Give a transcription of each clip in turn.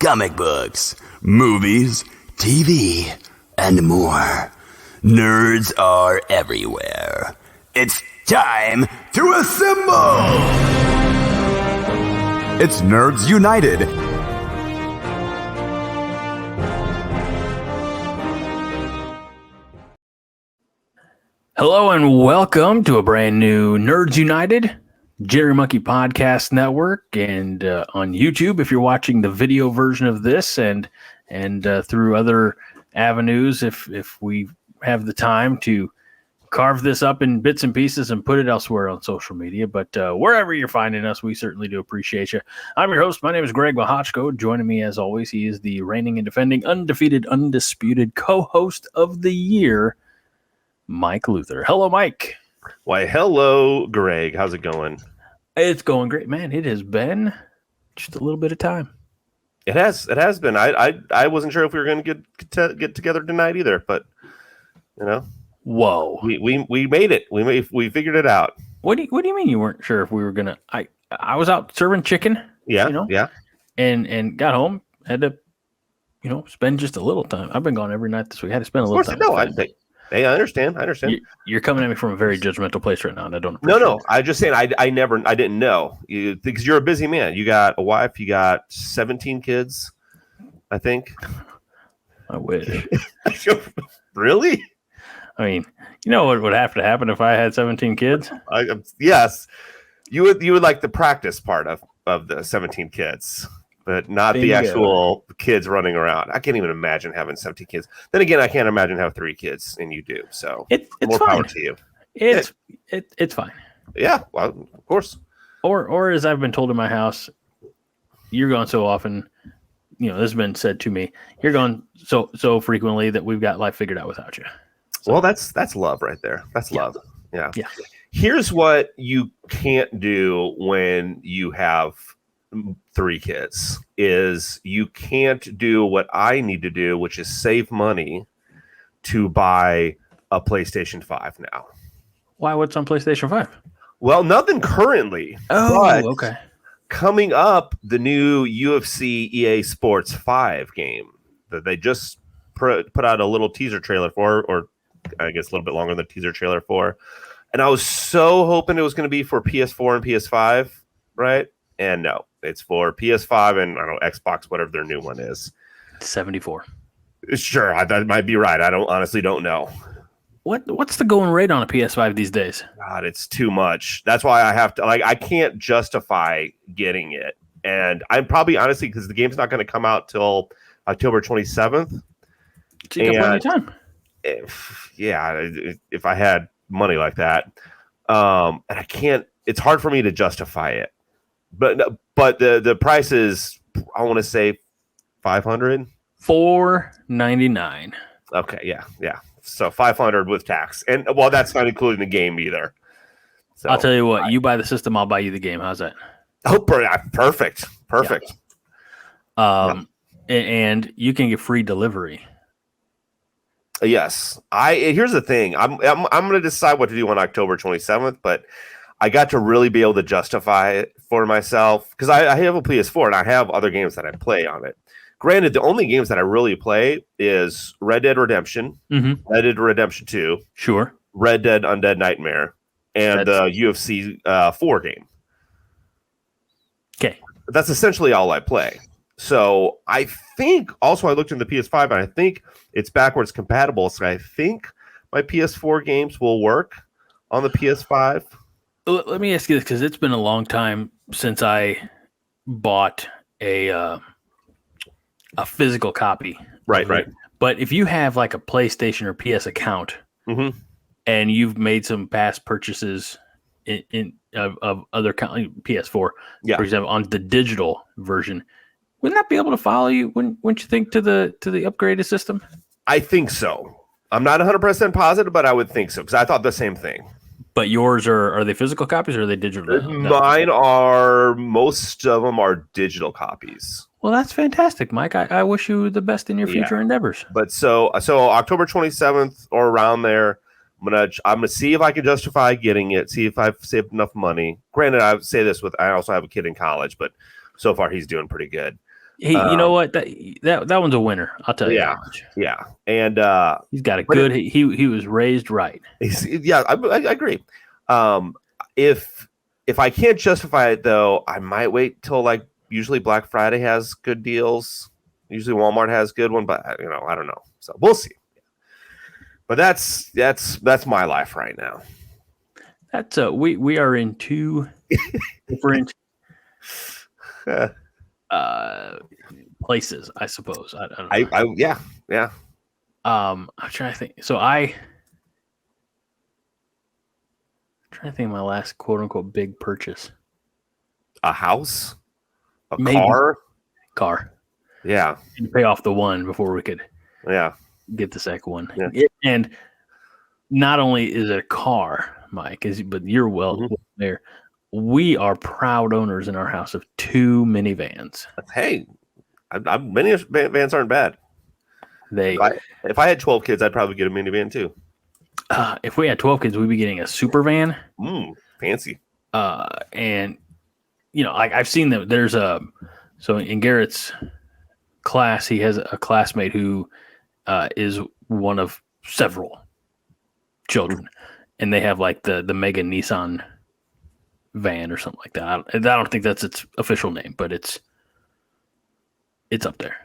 comic books, movies, TV, and more. Nerds are everywhere. It's time to assemble! It's Nerds United. Hello and welcome to a brand new Nerds United, Jerry Monkey Podcast Network, and on YouTube if you're watching the video version of this, and through other avenues if we have the time to carve this up in bits and pieces and put it elsewhere on social media. But wherever you're finding us, we certainly do appreciate you. I'm your host. My name is Greg Wachachko. Joining me as always, he is the reigning and defending, undefeated, undisputed co-host of the year, Mike Luther. Hello, Mike. Why, hello, Greg. How's it going? It's going great, man. It has been just a little bit of time. It has been. I wasn't sure if we were going to get together tonight either, but you know, whoa, we made it. We figured it out. What do you mean you weren't sure if we were gonna? I was out serving chicken. Yeah, you know? yeah, and got home, had to, spend just a little time. I've been gone every night this week. Had to spend a little time. No, I understand. You're coming at me from a very judgmental place right now, and I don't. No. I'm just saying. I didn't know because you're a busy man. You got a wife. You got 17 kids. I think. I wish. Really? I mean, you know what would have to happen if I had 17 kids? Yes, you would like the practice part of the 17 kids. But not the actual kids running around. I can't even imagine having 17 kids. Then again, I can't imagine having 3 kids, and you do. So it's more fine. Power to you. It's fine. Yeah, well, of course. Or as I've been told in my house, you're gone so often. This has been said to me. You're gone so frequently that we've got life figured out without you. So, well, that's love right there. That's love. Yeah. Here's what you can't do when you have 3 kids is you can't do what I need to do, which is save money to buy a PlayStation 5 now. Why? What's on PlayStation 5? Well, nothing currently. Oh, okay. Coming up, the new UFC EA Sports 5 game that they just put out a little teaser trailer for, or I guess a little bit longer than the teaser trailer for. And I was so hoping it was going to be for PS4 and PS5, right? And no, it's for PS5 and I don't know, Xbox, whatever their new one is. 74. Sure, that might be right. I honestly don't know. What's the going rate on a PS5 these days? God, it's too much. That's why I have to I can't justify getting it. And I'm probably honestly because the game's not going to come out till October 27th. So you got plenty of time. If I had money like that, and I can't. It's hard for me to justify it. But the price is, I want to say, $500. $499. Okay, yeah. So $500 with tax, and well, that's not including the game either. So I'll tell you what, you buy the system, I'll buy you the game. How's that? Oh, perfect. Yeah. And you can get free delivery. Yes, here's the thing. I'm going to decide what to do on October 27th, but I got to really be able to justify it for myself because I have a PS4 and I have other games that I play on it. Granted, the only games that I really play is Red Dead Redemption, Red Dead Redemption 2, sure, Red Dead Undead Nightmare, and the UFC 4 game. Okay. That's essentially all I play. So I think also I looked in the PS5 and I think it's backwards compatible. So I think my PS4 games will work on the PS5. Let me ask you this because it's been a long time since I bought a physical copy. Right. But if you have like a PlayStation or PS account and you've made some past purchases of other PS4, for example, on the digital version, wouldn't that be able to follow you? Wouldn't you think to the upgraded system? I think so. I'm not 100% positive, but I would think so because I thought the same thing. But yours are they physical copies or are they digital? Mine are, most of them are digital copies. Well, that's fantastic, Mike. I wish you the best in your future endeavors. But so October 27th or around there, I'm gonna see if I can justify getting it. See if I've saved enough money. Granted, I say this I also have a kid in college, but so far he's doing pretty good. You know what? That one's a winner. I'll tell you that much. Yeah, and he's got a good. He was raised right. I agree. If I can't justify it though, I might wait till like usually Black Friday has good deals. Usually Walmart has good one, but I don't know. So we'll see. But that's my life right now. That's we are in two different places, I suppose. I don't know. Yeah. I'm trying to think. So I'm trying to think of my last quote unquote big purchase. A house? Maybe. Car? Yeah. And pay off the one before we could get the second one. Yeah. And not only is it a car, Mike, but you're well there. We are proud owners in our house of 2 minivans. Hey, minivans aren't bad. If I had 12 kids, I'd probably get a minivan too. If we had 12 kids, we'd be getting a super van. Fancy. And I've seen that there's so in Garrett's class, he has a classmate who is one of several children, and they have like the mega Nissan van or something like that. I don't think that's its official name, but it's up there.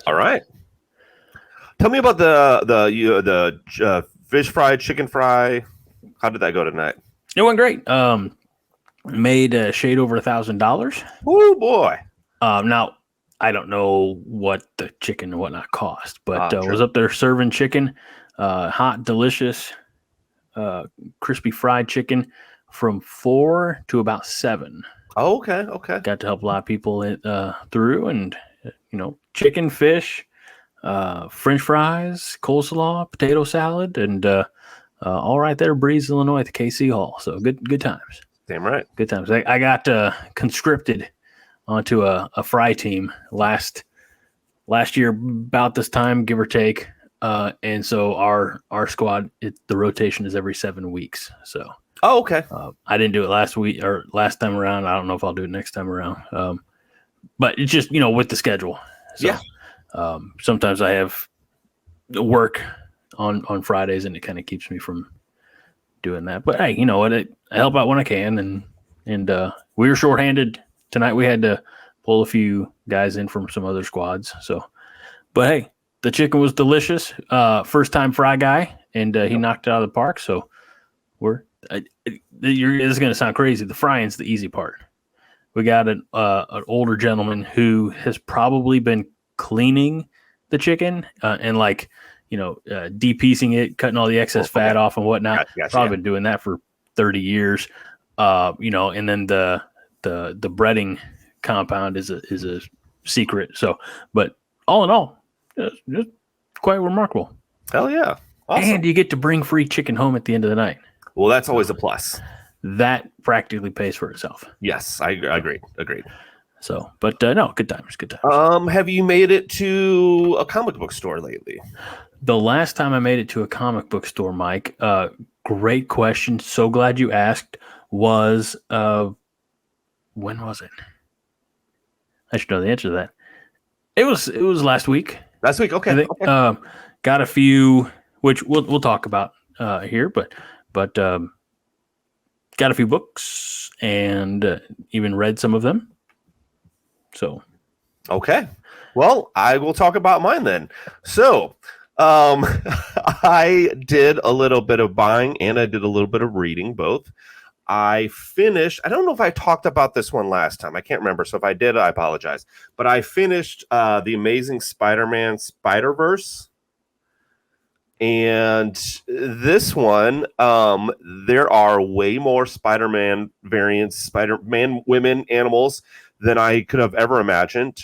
All right. Tell me about the fish fry, chicken fry. How did that go tonight? It went great. Made a shade over $1,000. Oh boy! Now I don't know what the chicken and whatnot cost, but was up there serving chicken, hot, delicious, crispy fried chicken from 4 to about 7. Oh, okay. Got to help a lot of people through, and chicken, fish, French fries, coleslaw, potato salad, and all right there, Breeze, Illinois, at the KC Hall. So good times. Damn right. Good times. I got conscripted onto a fry team last year about this time, give or take. And so our squad, the rotation is every 7 weeks. So. Oh, okay. I didn't do it last week or last time around. I don't know if I'll do it next time around. But it's just, with the schedule. So, yeah. Sometimes I have work on Fridays, and it kind of keeps me from doing that. But hey, you know what? I help out when I can, and we were shorthanded tonight. We had to pull a few guys in from some other squads. So, but hey, the chicken was delicious. First time fry guy, and he knocked it out of the park. So this is going to sound crazy. The frying's the easy part. We got an older gentleman who has probably been cleaning the chicken and de-piecing it, cutting all the excess fat off and whatnot. Gotcha. Probably been doing that for 30 years. And then the breading compound is a secret. So, but all in all, just quite remarkable. Hell yeah. Awesome. And you get to bring free chicken home at the end of the night. Well, that's always a plus. That practically pays for itself. Yes, I agree. Agreed. So, but no, good times. Have you made it to a comic book store lately? The last time I made it to a comic book store, Mike, great question. So glad you asked. Was when was it? I should know the answer to that. It was last week. Last week, okay. I think, got a few, which we'll talk about here, but got a few books and even read some of them. So, okay. Well, I will talk about mine then. So, I did a little bit of buying and I did a little bit of reading, both. I finished, I don't know if I talked about this one last time. I can't remember. So if I did, I apologize. But I finished The Amazing Spider-Man Spider-Verse. And this one, there are way more Spider-Man variants, Spider-Man women, animals than I could have ever imagined.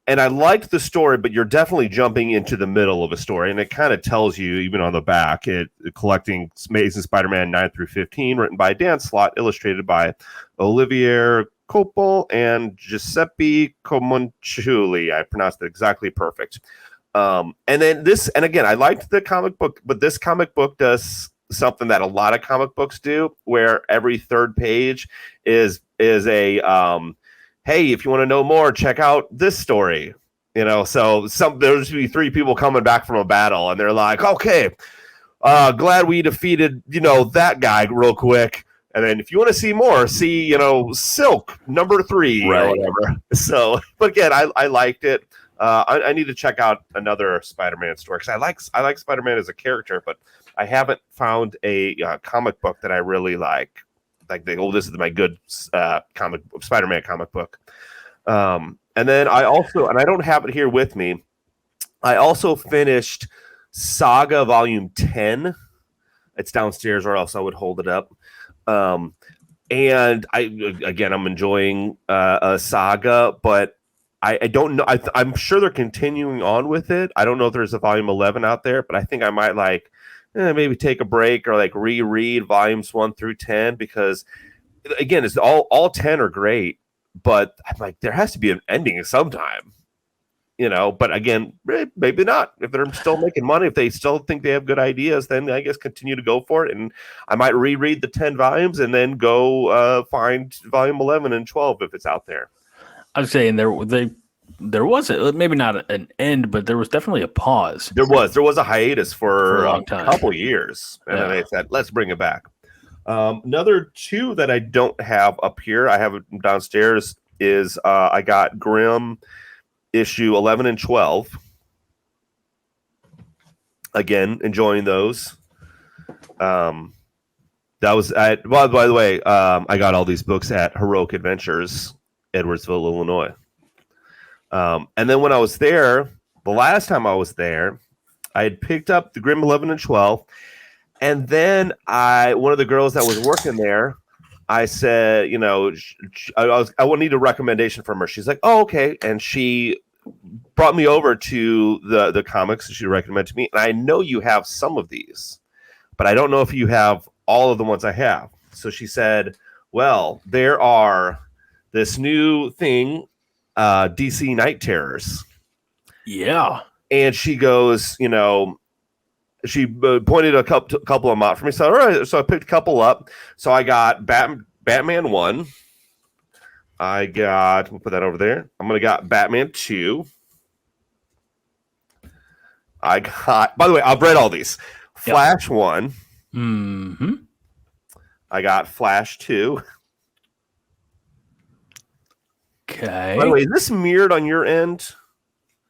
And I liked the story, but you're definitely jumping into the middle of a story. And it kind of tells you, even on the back, collecting Amazing Spider-Man 9 through 15, written by Dan Slott, illustrated by Olivier Coipel and Giuseppe Comonculli. I pronounced it exactly perfect. And then this, and again, I liked the comic book, but this comic book does something that a lot of comic books do, where every third page is a hey, if you want to know more, check out this story. So there's be 3 people coming back from a battle, and they're like, okay, glad we defeated, that guy real quick. And then if you want to see more, see, Silk number 3 or whatever. So, but again, I liked it. I need to check out another Spider-Man story because I like Spider-Man as a character, but I haven't found a comic book that I really like. Like this is my good Spider-Man comic book. And then I don't have it here with me. I also finished Saga Volume 10. It's downstairs, or else I would hold it up. And I'm enjoying Saga, but I don't know. I'm sure they're continuing on with it. I don't know if there's a volume 11 out there, but I think I might maybe take a break or reread volumes 1 through 10, because again, it's all 10 are great, but I'm like, there has to be an ending sometime, but again, maybe not. If they're still making money, if they still think they have good ideas, then I guess continue to go for it. And I might reread the 10 volumes and then go find volume 11 and 12 if it's out there. I was saying there was maybe not an end, but there was definitely a pause. There was a hiatus for a long time, a couple years, and then they said, let's bring it back. Another 2 that I don't have up here, I have it downstairs, is I got Grimm issue 11 and 12. Again, enjoying those. That was by the way, I got all these books at Heroic Adventures, Edwardsville, Illinois. And then when I was there, the last time I was there, I had picked up the Grimm 11 and 12. And then one of the girls that was working there, I said, I would need a recommendation from her. She's like, oh, okay. And she brought me over to the comics she recommended to me. And I know you have some of these, but I don't know if you have all of the ones I have. So she said, well, there are this new thing, DC Night Terrors. Yeah. And she goes, she pointed a couple of them out for me. So, all right. So I picked a couple up. So I got Batman 1. We'll put that over there. I'm going to got Batman 2. By the way, I've read all these. Flash 1. Mm-hmm. I got Flash 2. Okay. By the way, is this mirrored on your end?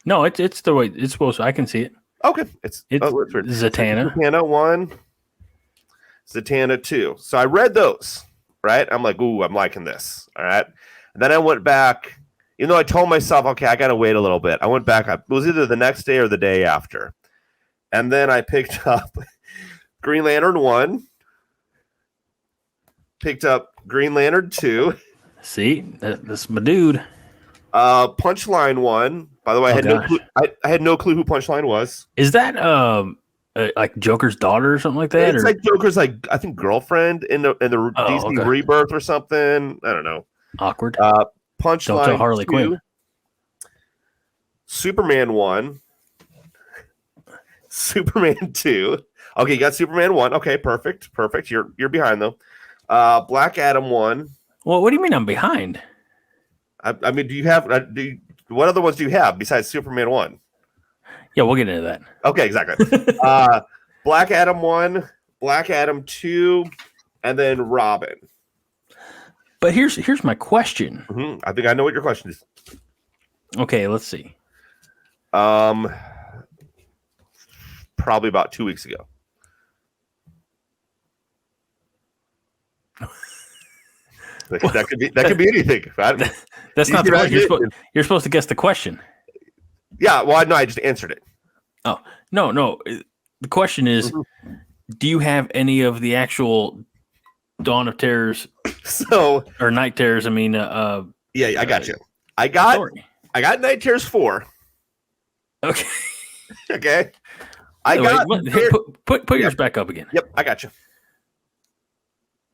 No, it's the way it's supposed to. I can see it. Okay. It's Zatanna. Zatanna 1. Zatanna 2. So I read those, right? I'm like, ooh, I'm liking this. All right. And then I went back, even though I told myself, okay, I got to wait a little bit. I went back. It was either the next day or the day after. And then I picked up Green Lantern 1. Picked up Green Lantern 2. See, that's my dude. Punchline 1. By the way, I had no clue who Punchline was. Is that like Joker's daughter or something like that? It's like Joker's I think girlfriend in the DC Rebirth or something. I don't know. Awkward. Punchline. Don't tell Harley 2. Quinn. Superman 1. Superman 2. Okay, you got Superman 1. Okay, perfect. You're behind though. Black Adam 1. Well, what do you mean I'm behind? I mean, do you have what other ones do you have besides Superman 1? Yeah, we'll get into that. Okay, exactly. Black Adam 1, Black Adam 2, and then Robin. But here's my question. Mm-hmm. I think I know what your question is. Okay, let's see. Probably about 2 weeks ago. That could be anything. That's not the question. You're supposed to guess the question. Yeah, well, no, I just answered it. Oh, no. The question is, do you have any of the actual Dawn of Terrors or Night Terrors? I mean, yeah, I got you. I got Night Terrors 4. Okay. Okay. Put yours back up again. Yep, I got you.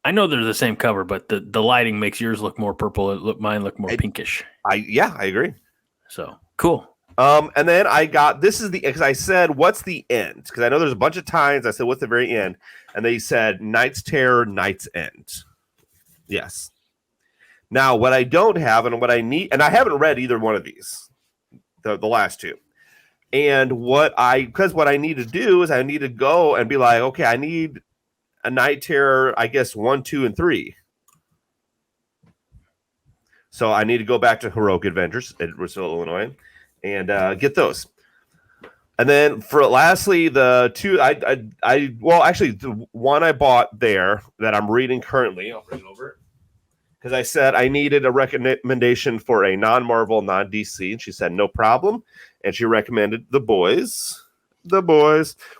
I know they're the same cover, but the lighting makes yours look more purple. Mine look more pinkish. I agree. So cool. And then I got because I said, what's the end? Because I know there's a bunch of times I said, what's the very end? And they said, Night's Terror, Night's End. Yes. Now, what I don't have and what I need, and I haven't read either one of these, the last two. And what I need to do is I need to go and be like, okay, I need a Night Terror, I guess 1, 2, and 3. So I need to go back to Heroic Adventures at Russell, Illinois, and get those. And then for lastly, the two the one I bought there that I'm reading currently, I'll bring it over because I said I needed a recommendation for a non-Marvel, non-DC, and she said no problem, and she recommended The Boys,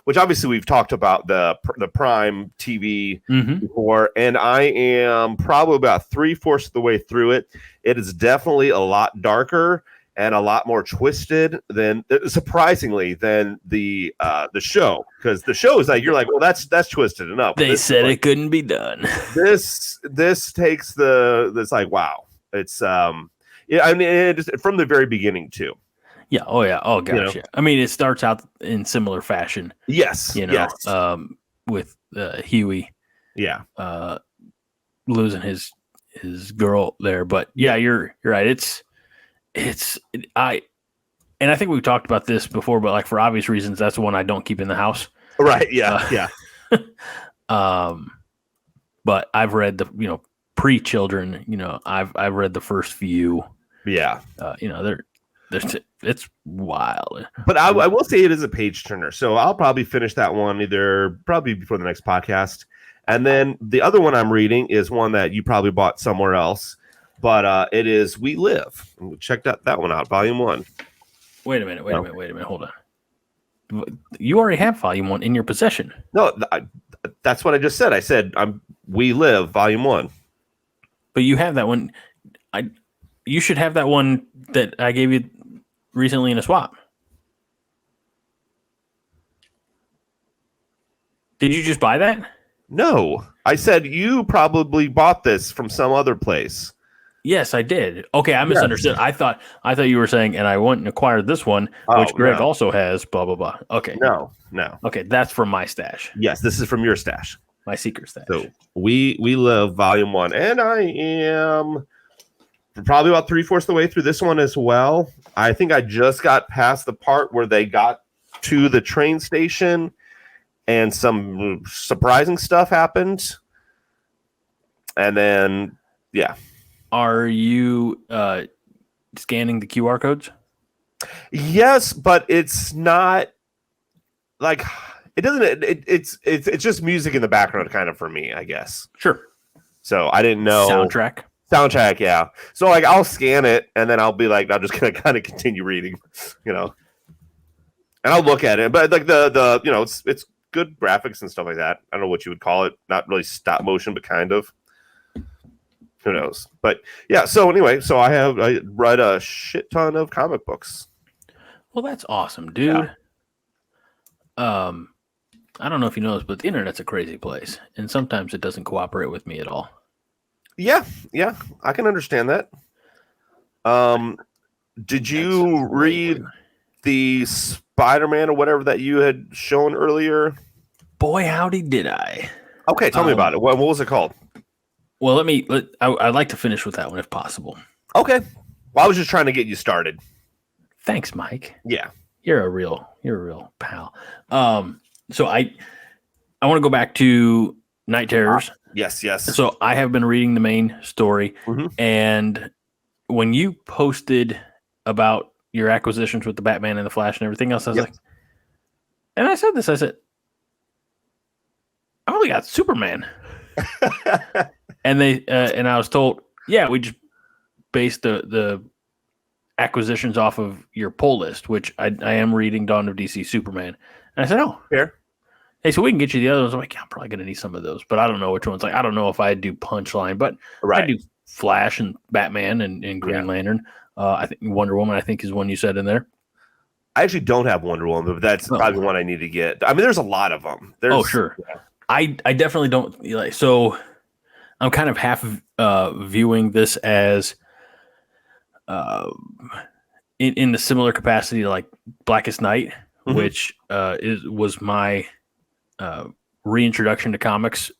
which obviously we've talked about the Prime TV before, and I am probably about 3/4 of the way through it. It is definitely a lot darker and a lot more twisted surprisingly than the show, because the show is like you're like, well, that's twisted enough. They said it couldn't be done. This takes this like, wow, it's I mean, it, from the very beginning too. Yeah. Oh yeah. Oh gosh. Yeah. I mean, it starts out in similar fashion. Yes. With Huey. Yeah. Losing his girl there, but yeah, you're right. I think we've talked about this before, but like for obvious reasons, that's the one I don't keep in the house. Right. Yeah. But I've read the pre-children. I've read the first few. Yeah. It's wild. But I will say it is a page turner, so I'll probably finish that one probably before the next podcast. And then the other one I'm reading is one that you probably bought somewhere else, but it is We Live. Check that one out, Volume 1. Wait a minute. Hold on. You already have Volume 1 in your possession. No, that's what I just said. I said We Live, Volume 1. But you have that one. You should have that one that I gave you recently in a swap. Did you just buy that? No, I said you probably bought this from some other place. Yes, I did. Okay, I misunderstood. Yes. I thought you were saying, and I went and acquired this one, which Greg also has. Blah blah blah. Okay. No. Okay, that's from my stash. Yes, this is from your stash. My secret stash. So we Live Volume 1, and I am probably about 3/4 of the way through this one as well. I think I just got past the part where they got to the train station and some surprising stuff happened. And then, yeah. Are you scanning the QR codes? Yes, but it's not like it doesn't. It's just music in the background, kind of, for me, I guess. Sure. So I didn't know soundtrack, yeah. So like I'll scan it and then I'll be like, I'm just gonna kind of continue reading, and I'll look at it. But like the it's good graphics and stuff like that. I don't know what you would call it. Not really stop motion, but kind of. Who knows? But yeah. So anyway, I read a shit ton of comic books. Well, that's awesome, dude. Yeah. I don't know if you know this, but the internet's a crazy place, and sometimes it doesn't cooperate with me at all. Yeah, I can understand that. Did you read the Spider-Man or whatever that you had shown earlier? Boy, howdy did I. Okay, tell me about it. What was it called? Well, I'd like to finish with that one if possible. Okay. Well, I was just trying to get you started. Thanks, Mike. Yeah. You're a real pal. So I want to go back to Night Terrors. Yes. So I have been reading the main story, and when you posted about your acquisitions with the Batman and the Flash and everything else, I was like, and I said this, I said, I only got Superman. And and I was told, yeah, we just based the acquisitions off of your pull list, which I am reading Dawn of DC Superman. And I said, oh, fair. Hey, so we can get you the other ones. I'm like, yeah, I'm probably going to need some of those, but I don't know which ones. Like, I don't know if I do Punchline, but I do Flash and Batman and Green Lantern. I think Wonder Woman, I think, is one you said in there. I actually don't have Wonder Woman, but that's probably one I need to get. I mean, there's a lot of them. Sure. Yeah. I definitely don't like. So I'm kind of half viewing this as in the similar capacity to like Blackest Night, which was my reintroduction to comics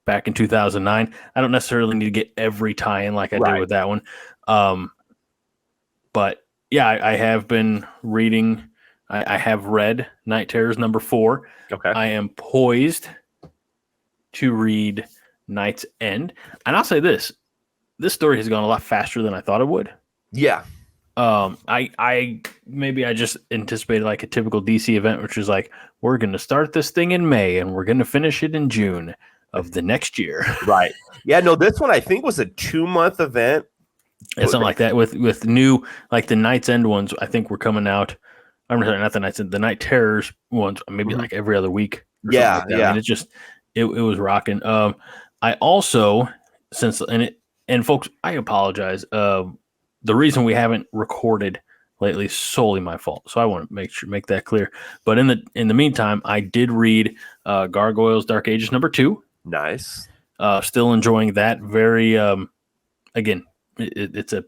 back in 2009. I don't necessarily need to get every tie-in like I did with that one. But yeah, I have been reading. I have read Night Terrors #4. Okay. I am poised to read Night's End. And I'll say this story has gone a lot faster than I thought it would. Yeah. I just anticipated like a typical DC event, which is like, we're going to start this thing in May and we're going to finish it in June of the next year. Right. Yeah, no, this one I think was a 2-month event. It's something like that with new, like the Night's End ones, I think were coming out. I'm sorry, not the Night's End, the Night Terrors ones, maybe like every other week. Yeah. Like I mean, it was rocking. I also, and folks, I apologize. The reason we haven't recorded lately is solely my fault. So I want to make that clear. But in the meantime, I did read Gargoyles Dark Ages #2. Nice. Still enjoying that. Very again, it's a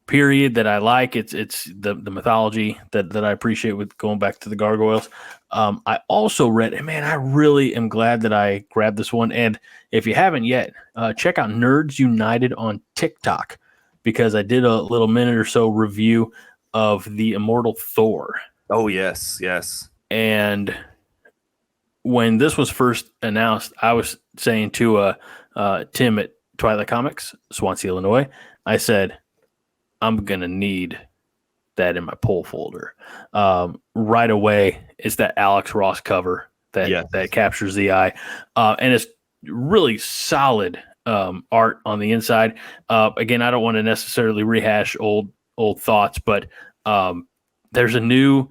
period that I like. It's the mythology that I appreciate with going back to the Gargoyles. I also read, and man, I really am glad that I grabbed this one. And if you haven't yet, check out Nerds United on TikTok, because I did a little minute or so review of the Immortal Thor. Oh, yes. And when this was first announced, I was saying to Tim at Twilight Comics, Swansea, Illinois, I said, I'm going to need that in my pull folder. Right away, it's that Alex Ross cover that captures the eye. And it's really solid art on the inside. Again, I don't want to necessarily rehash old thoughts, but there's a new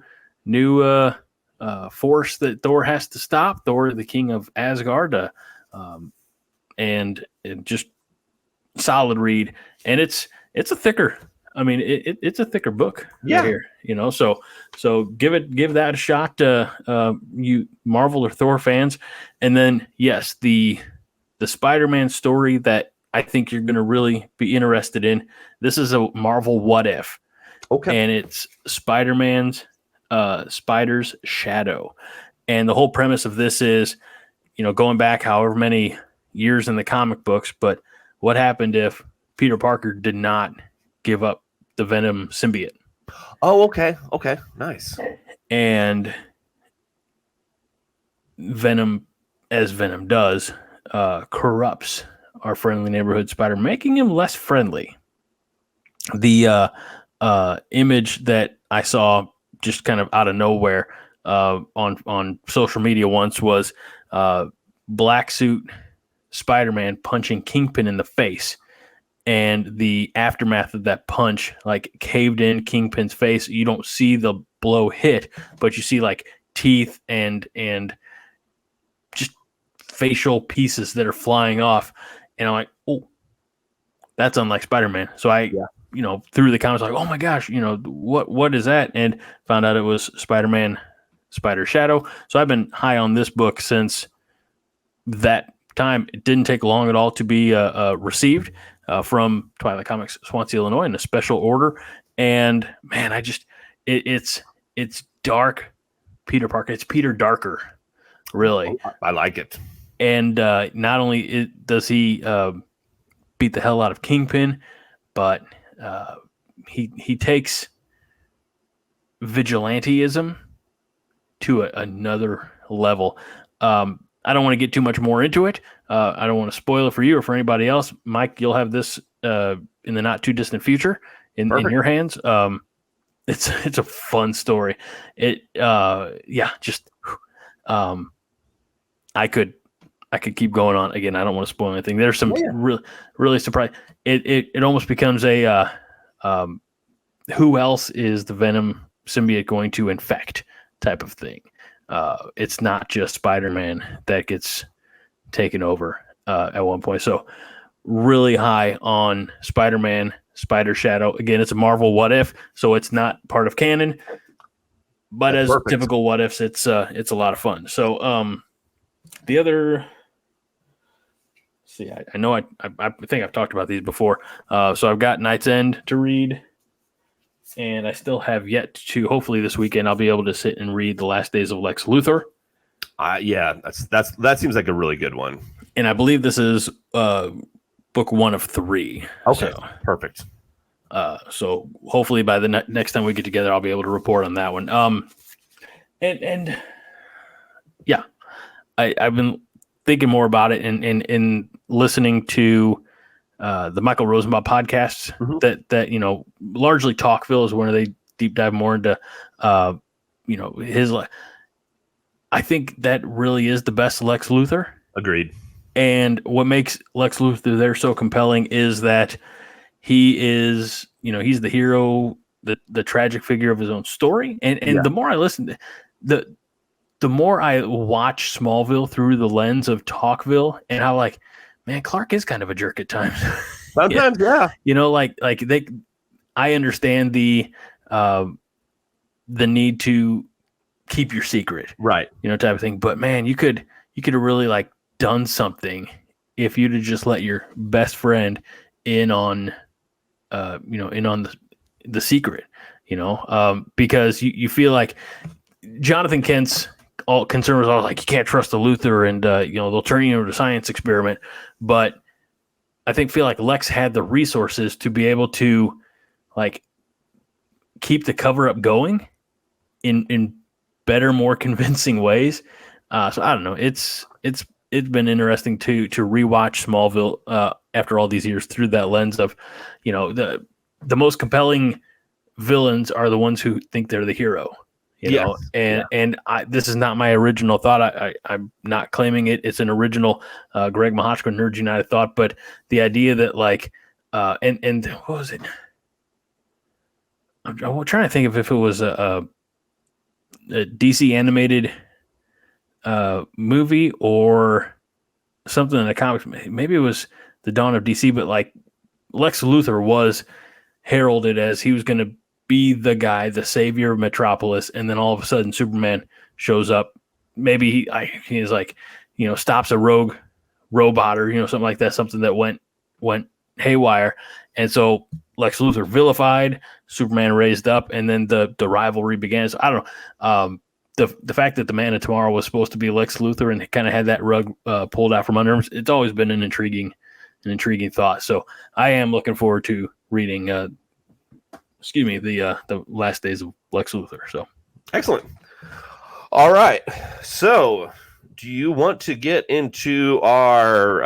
force that Thor has to stop. Thor, the king of Asgard, and just solid read. And it's a thicker. I mean, it's a thicker book right here, So give that a shot, you Marvel or Thor fans. And then yes, the Spider-Man story that I think you're going to really be interested in. This is a Marvel What If. Okay. And it's Spider-Man's Spider's Shadow. And the whole premise of this is, going back however many years in the comic books, but what happened if Peter Parker did not give up the Venom symbiote? Oh, okay. Nice. And Venom, as Venom does, corrupts our friendly neighborhood spider, making him less friendly. The image that I saw just kind of out of nowhere on social media once was black suit Spider-Man punching Kingpin in the face, and the aftermath of that punch like caved in Kingpin's face. You don't see the blow hit, but you see like teeth and just facial pieces that are flying off. And I'm like, oh, that's unlike Spider-Man. So I through the comments, like, oh my gosh, what is that? And found out it was Spider-Man Spider Shadow. So I've been high on this book since that time. It didn't take long at all to be received from Twilight Comics, Swansea, Illinois, in a special order. And man, it's dark Peter Parker. It's Peter Darker, really. I like it. And not only does he beat the hell out of Kingpin, but he takes vigilanteism to another level. I don't want to get too much more into it. I don't want to spoil it for you or for anybody else. Mike, you'll have this in the not too distant future in your hands. It's a fun story. I could keep going on. Again, I don't want to spoil anything. There's some really surprise. It almost becomes a who else is the Venom symbiote going to infect type of thing. It's not just Spider-Man that gets taken over at one point. So really high on Spider-Man, Spider Shadow. Again, it's a Marvel What If, so it's not part of canon. But that's as perfect. Typical What Ifs, it's a lot of fun. So the other, see, I know I think I've talked about these before. So I've got Night's End to read. And I still have yet to, hopefully this weekend, I'll be able to sit and read The Last Days of Lex Luthor. Yeah, that seems like a really good one. And I believe this is book 1 of 3. Okay, So, perfect. so hopefully by the next time we get together, I'll be able to report on that one. And yeah, I've been thinking more about it and listening to the Michael Rosenbaum podcasts that largely Talkville is where they deep dive more into his. I think that really is the best Lex Luthor. Agreed. And what makes Lex Luthor there so compelling is that he is, he's the hero, the tragic figure of his own story. And the more I listen, the more I watch Smallville through the lens of Talkville, and how man, Clark is kind of a jerk at times. Sometimes, yeah. I understand the need to keep your secret, right? Type of thing. But man, you could have really done something if you'd have just let your best friend in on, the secret, because you feel like Jonathan Kent's all concern was all you can't trust the Luthor, and they'll turn you into a science experiment. But I feel like Lex had the resources to be able to keep the cover up going in better, more convincing ways. So I don't know. It's been interesting to rewatch Smallville after all these years through that lens of, the most compelling villains are the ones who think they're the hero. And this is not my original thought. I'm not claiming it. It's an original Greg Mahochko Nerds United thought, but the idea that and what was it? I'm trying to think of if it was a DC animated movie or something in the comics. Maybe it was the Dawn of DC, but Lex Luthor was heralded as he was going to be the guy, the savior of Metropolis, and then all of a sudden Superman shows up. Maybe he's stops a rogue robot or something like that, something that went haywire, and so Lex Luthor vilified, Superman raised up, and then the rivalry began. So I don't know. The fact that the Man of Tomorrow was supposed to be Lex Luthor and kind of had that rug pulled out from under him, it's always been an intriguing thought. So I am looking forward to reading the last days of Lex Luthor. So excellent. All right. So do you want to get into our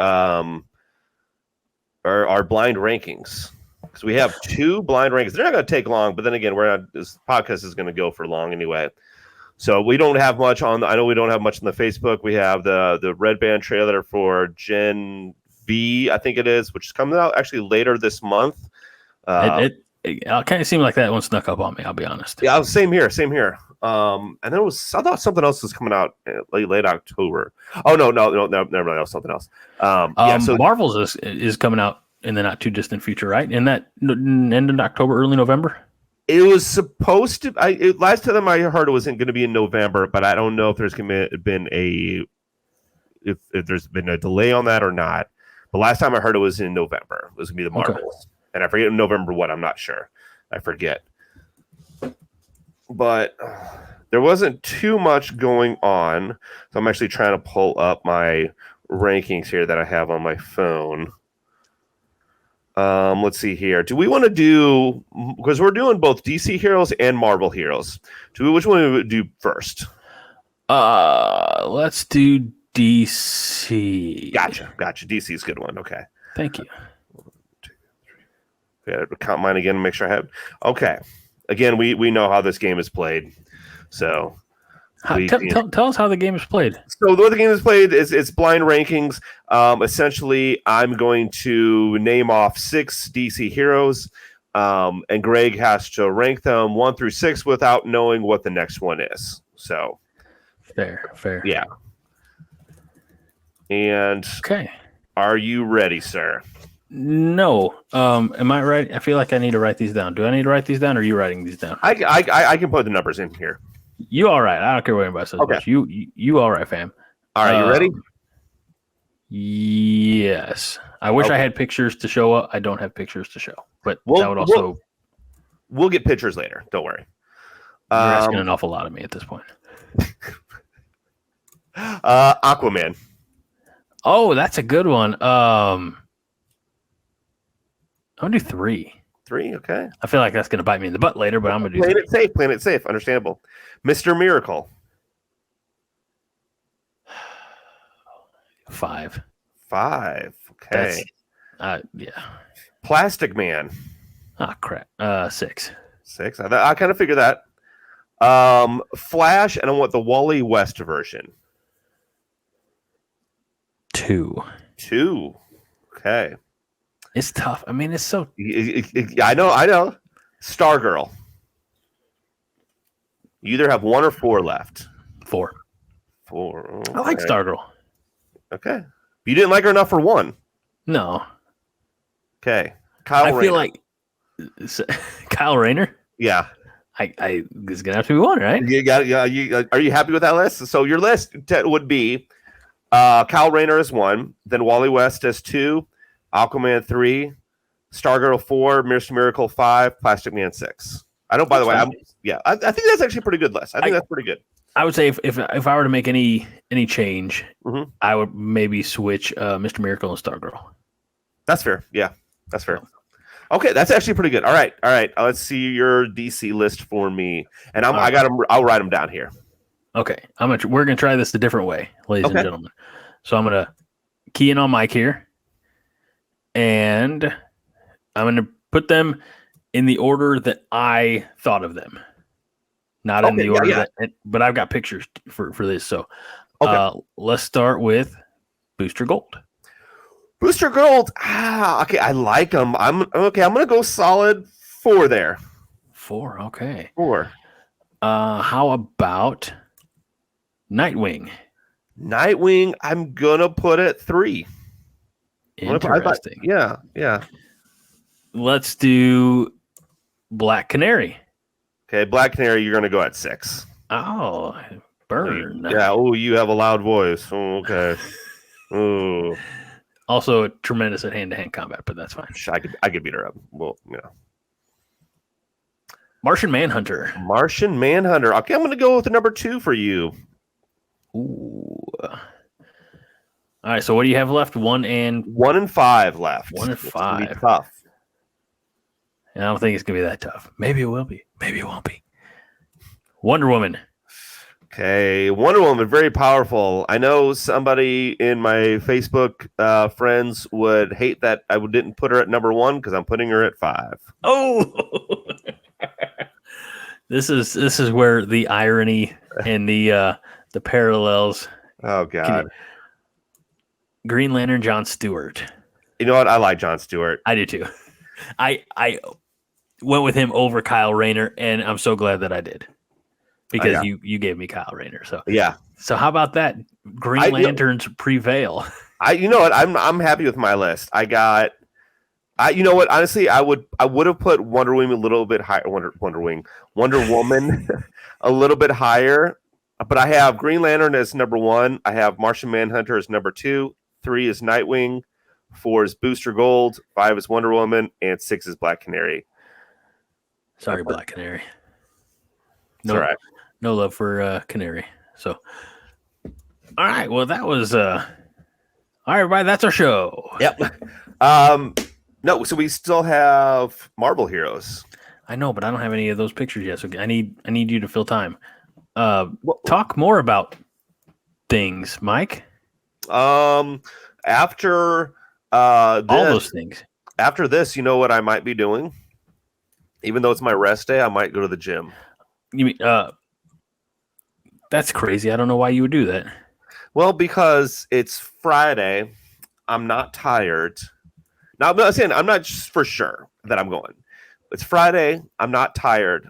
blind rankings? Because we have 2 blind rankings. They're not going to take long, but then again, this podcast is going to go for long anyway. So we don't have much on. I know we don't have much on the Facebook. We have the Red Band trailer for Gen V, I think it is, which is coming out actually later this month. It kind of seemed like that one snuck up on me. I'll be honest. Yeah, same here. And then I thought something else was coming out late October. Oh no, never mind. That was something else. So Marvel's is coming out in the not too distant future, right? In that end of October, early November. It was supposed to. Last time I heard it wasn't going to be in November, but I don't know if there's been a delay on that or not. But last time I heard it was in November. It was going to be the Marvels. Okay. And I forget November what. I'm not sure. I forget. But there wasn't too much going on. So I'm actually trying to pull up my rankings here that I have on my phone. Let's see here. Do we want to do, because we're doing both DC heroes and Marvel heroes. Which one do we do first? Let's do DC. Gotcha. DC is a good one. Okay. Thank you. 1, 2, 3. I count mine again and make sure I have. Okay. Again, we know how this game is played. So tell us how the game is played. So the way the game is played is it's blind rankings. Essentially, I'm going to name off 6 DC heroes, and Greg has to rank them 1 through 6 without knowing what the next one is. So fair. Yeah. And okay, are you ready, sir? No. Am I right? I feel like I need to write these down. Do I need to write these down, or are you writing these down? I can put the numbers in here. You all right? I don't care what anybody says. Okay. You all right, fam? All right, you ready? Yes. I wish I had pictures to show up. I don't have pictures to show, but that would also. We'll get pictures later. Don't worry. You're asking an awful lot of me at this point. Aquaman. Oh, that's a good one. I'm gonna do 3. 3, okay. I feel like that's gonna bite me in the butt later, but I'm gonna do Playing 3. it safe. Playing it safe. Understandable. Mr. Miracle. 5. 5. Okay. Yeah. Plastic Man. Oh crap. 6. 6. I kind of figured that. Flash, and I want the Wally West version. 2. 2. Okay. It's tough. I mean, it's so. I know. Stargirl. You either have 1 or 4 left. 4. 4. Okay. I like Stargirl. Okay. You didn't like her enough for 1. No. Okay. Kyle I Rayner. feel like Kyle Rayner. Yeah. I is gonna have to be 1, right? You got. Are you happy with that list? So your list would be Kyle Rayner as 1, then Wally West as 2, Aquaman 3, Stargirl 4, Mr. Miracle 5, Plastic Man 6. I don't. By the way, I think that's actually a pretty good list. I think that's pretty good. I would say if I were to make any change, Mm-hmm. I would maybe switch Mr. Miracle and Stargirl. That's fair. Yeah, that's fair. Okay, that's actually pretty good. All right. Let's see your DC list for me, and I got them. I'll write them down here. Okay, we're gonna try this a different way, ladies and gentlemen. So I'm gonna key in on Mike here, and I'm gonna put them in the order that I thought of them, not in the order that. But I've got pictures for this. So let's start with Booster Gold. Booster Gold. Okay, I like them. I'm gonna go solid 4 there. 4. Okay. 4. How about Nightwing? Nightwing. I'm gonna put it 3. Interesting. Yeah. Let's do Black Canary. Okay, Black Canary. You're gonna go at 6. Oh, burn. Yeah. Oh, you have a loud voice. Oh, okay. Oh. Also tremendous at hand-to-hand combat, but that's fine. I could beat her up. Well, yeah. Martian Manhunter. Okay, I'm going to go with the number 2 for you. Ooh. All right, so what do you have left? 1 and 5 left. 1 and 5. It's tough. And I don't think it's going to be that tough. Maybe it will be. Maybe it won't be. Wonder Woman. Okay, Wonder Woman, very powerful. I know somebody in my Facebook friends would hate that I didn't put her at number 1 because I'm putting her at 5. Oh, this is where the irony and the parallels. Oh God, Green Lantern John Stewart. You know what? I like John Stewart. I do too. I went with him over Kyle Rayner, and I'm so glad that I did. Because you gave me Kyle Rayner, so yeah. So how about that? Green Lanterns prevail. You know what? I'm happy with my list. You know what? Honestly, I would have put Wonder Woman a little bit higher. Wonder Woman a little bit higher. But I have Green Lantern as number 1. I have Martian Manhunter as number 2. 3 is Nightwing. 4 is Booster Gold. 5 is Wonder Woman, and 6 is Black Canary. Sorry, Black Canary. No, all right. No love for Canary. So, all right. Well, that was all right, everybody. That's our show. Yep. No, so we still have Marvel heroes. I know, but I don't have any of those pictures yet. So I need you to fill time. Talk more about things, Mike. After all those things. After this, you know what I might be doing? Even though it's my rest day, I might go to the gym. You mean that's crazy. I don't know why you would do that. Well, because it's Friday. I'm not tired. Now, I'm not saying I'm not for sure that I'm going. It's Friday. I'm not tired.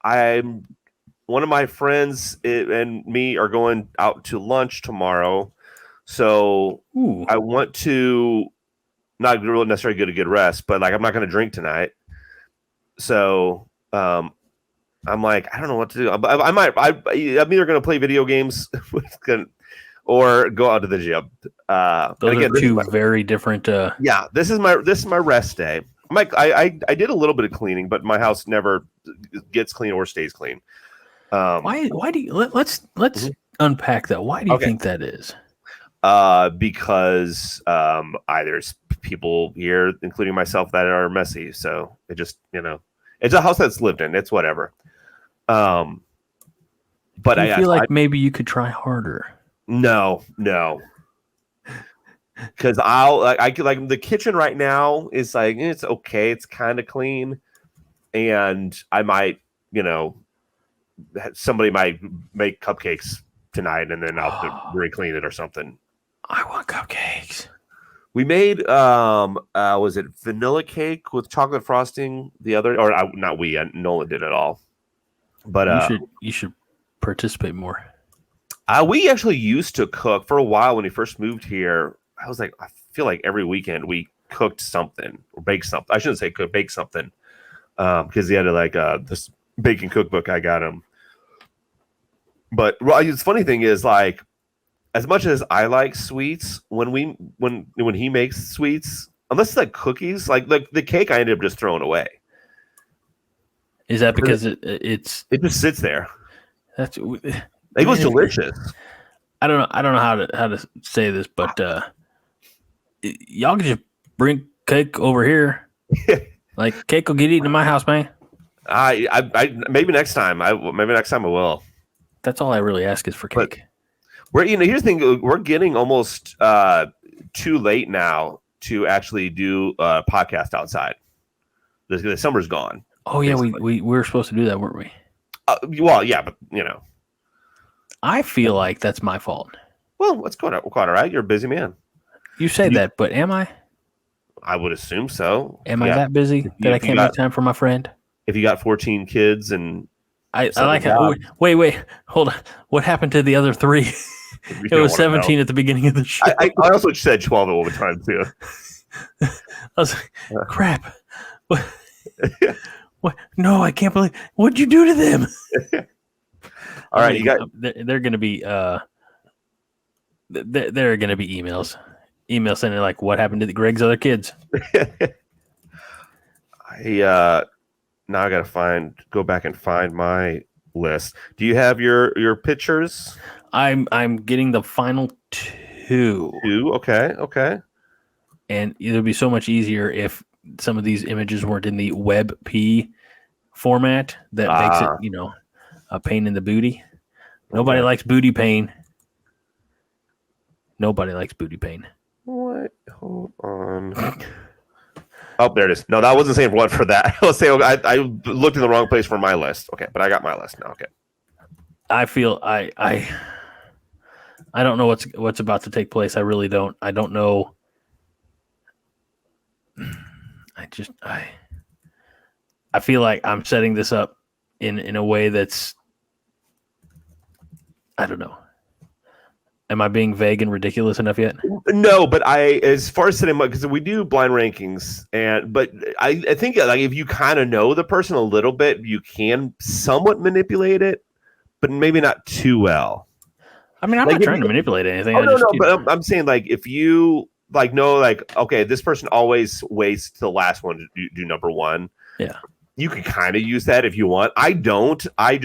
One of my friends and me are going out to lunch tomorrow. So I want to not really necessarily get a good rest, but like I'm not going to drink tonight. So I'm like, I don't know what to do. I'm either going to play video games or go out to the gym. Those are two very different. Yeah, this is my rest day. I did a little bit of cleaning, but my house never gets clean or stays clean. Why do you let's unpack that. Why do you Okay. think that is? Because there's people here, including myself, that are messy. So it just, it's a house that's lived in. It's whatever. But I feel like maybe you could try harder. No. Because I like the kitchen right now is like, it's okay. It's kind of clean. And I might, somebody might make cupcakes tonight and then I'll re-clean it or something. I want cupcakes. We made was it vanilla cake with chocolate frosting? Not we, Nolan did it all. But you should participate more. We actually used to cook for a while when we first moved here. I feel like every weekend we cooked something or baked something. I shouldn't say cook, bake something, because he had this baking cookbook I got him. But the funny thing is, like, as much as I like sweets, when he makes sweets, unless it's like cookies, like the cake, I ended up just throwing away. Is that because it just sits there? It was delicious. I don't know how to say this, but y'all can just bring cake over here. Like, cake will get eaten in my house, man. I maybe next time I will. That's all I really ask is for cake. But here's the thing: we're getting almost too late now to actually do a podcast outside. The summer's gone. Oh yeah, we were supposed to do that, weren't we? Well, yeah, but I feel like that's my fault. Well, it's quite all right. You're a busy man. You say that, but am I? I would assume so. Am I that busy that I can't make time for my friend? If you got 14 kids and I like how. Wait, hold on. What happened to the other 3? It was 17 at the beginning of the show. I also said 12 at one time too. I was like, crap. What? No, I can't believe. What'd you do to them? All right, you got. They're going to be. There are going to be emails saying like, "What happened to Greg's other kids?" Now I got to go back and find my list. Do you have your pictures? I'm getting the final 2. Okay. And it would be so much easier if some of these images weren't in the WebP format. That makes it, a pain in the booty. Nobody likes booty pain. Nobody likes booty pain. What? Hold on. Oh, there it is. No, that wasn't saying what for that. I was saying I looked in the wrong place for my list. Okay, but I got my list now. Okay. I feel I don't know what's about to take place. I really don't. I don't know. I feel like I'm setting this up in a way that's, I don't know. Am I being vague and ridiculous enough yet? No, but as far as setting up, because we do blind rankings, but I think like if you kind of know the person a little bit, you can somewhat manipulate it, but maybe not too well. I mean, I'm not trying to manipulate anything. But I'm saying like if you know okay, this person always waits to the last one to do number 1. Yeah. You can kind of use that if you want. I don't. I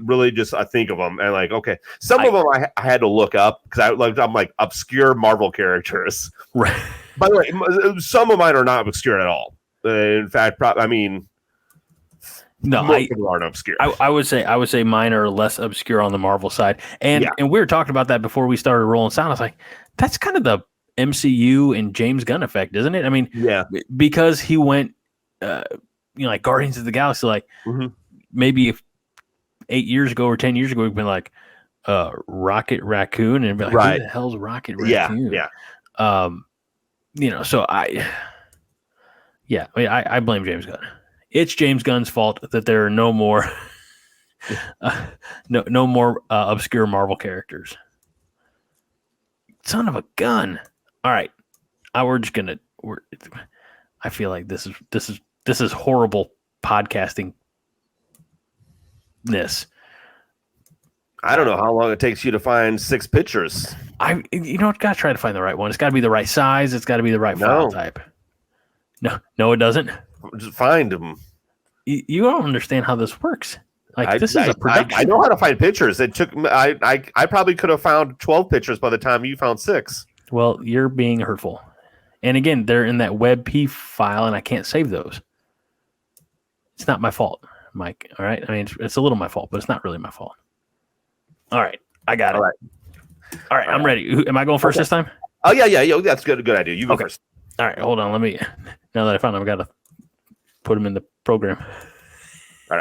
really just think of them and like, okay, some of them I had to look up because I'm like obscure Marvel characters. Right. By the way, some of mine are not obscure at all. In fact, no, most people aren't obscure. I would say mine are less obscure on the Marvel side, and we were talking about that before we started rolling sound. I was like, that's kind of the MCU and James Gunn effect, isn't it? I mean, yeah, because he went. Like Guardians of the Galaxy, like maybe if 8 years ago or 10 years ago, we've been like Rocket Raccoon and be like, who the hell's Rocket Raccoon? Yeah. So I blame James Gunn. It's James Gunn's fault that there are no more no more obscure Marvel characters. Son of a gun. All right. I feel like this is horrible podcasting. I don't know how long it takes you to find 6 pictures. Got to try to find the right one. It's got to be the right size. It's got to be the right file type. No, it doesn't. Just find them. You don't understand how this works. Like, this is a production. I know how to find pictures. It took I probably could have found 12 pictures by the time you found 6. Well, you're being hurtful. And again, they're in that WebP file, and I can't save those. It's not my fault, Mike. All right? I mean, it's a little my fault, but it's not really my fault. All right. I got it. All right. I'm ready. Am I going first this time? Oh, yeah. That's good. Good idea. You go first. All right. Hold on. Now that I found them, I've got to put them in the program. All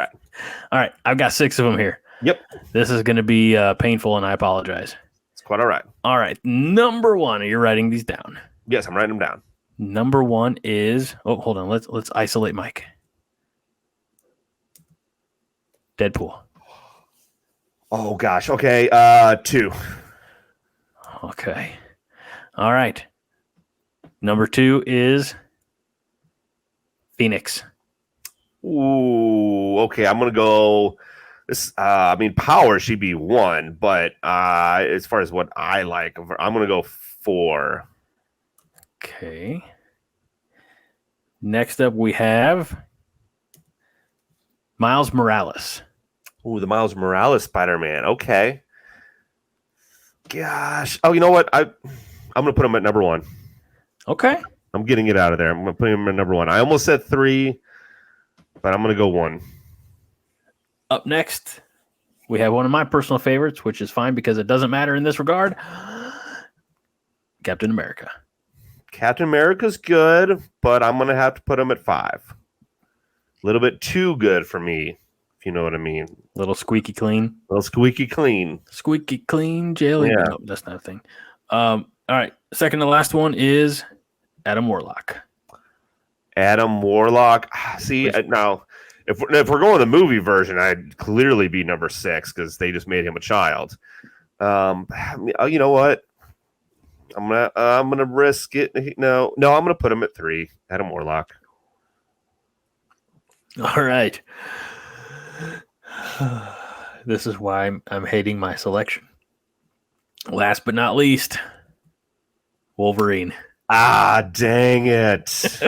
right. I've got 6 of them here. Yep. This is going to be painful, and I apologize. It's quite all right. All right. Number 1. Are you writing these down? Yes, I'm writing them down. Number 1 is. Oh, hold on. Let's isolate Mike. Deadpool. Oh gosh. Okay. 2. Okay. All right. Number 2 is Phoenix. Ooh. Okay. I'm gonna go. This. I mean, Power should be 1, but as far as what I like, I'm gonna go 4. Okay. Next up, we have Miles Morales. Ooh, the Miles Morales Spider-Man. Okay. Gosh. Oh, you know what? I'm gonna put him at number 1. Okay. I'm getting it out of there. I'm gonna put him at number 1. I almost said 3, but I'm gonna go 1. Up next, we have one of my personal favorites, which is fine because it doesn't matter in this regard. Captain America. Captain America's good, but I'm gonna have to put him at 5. A little bit too good for me, if you know what I mean. Little squeaky clean. Little squeaky clean. Squeaky clean jelly. Yeah. No, that's not a thing. All right. Second to last one is Adam Warlock. Adam Warlock. See, now, if we're going the movie version, I'd clearly be number 6 because they just made him a child. You know what? I'm gonna risk it. No, I'm gonna put him at 3. Adam Warlock. All right. This is why I'm hating my selection. Last but not least, Wolverine. Ah, dang it.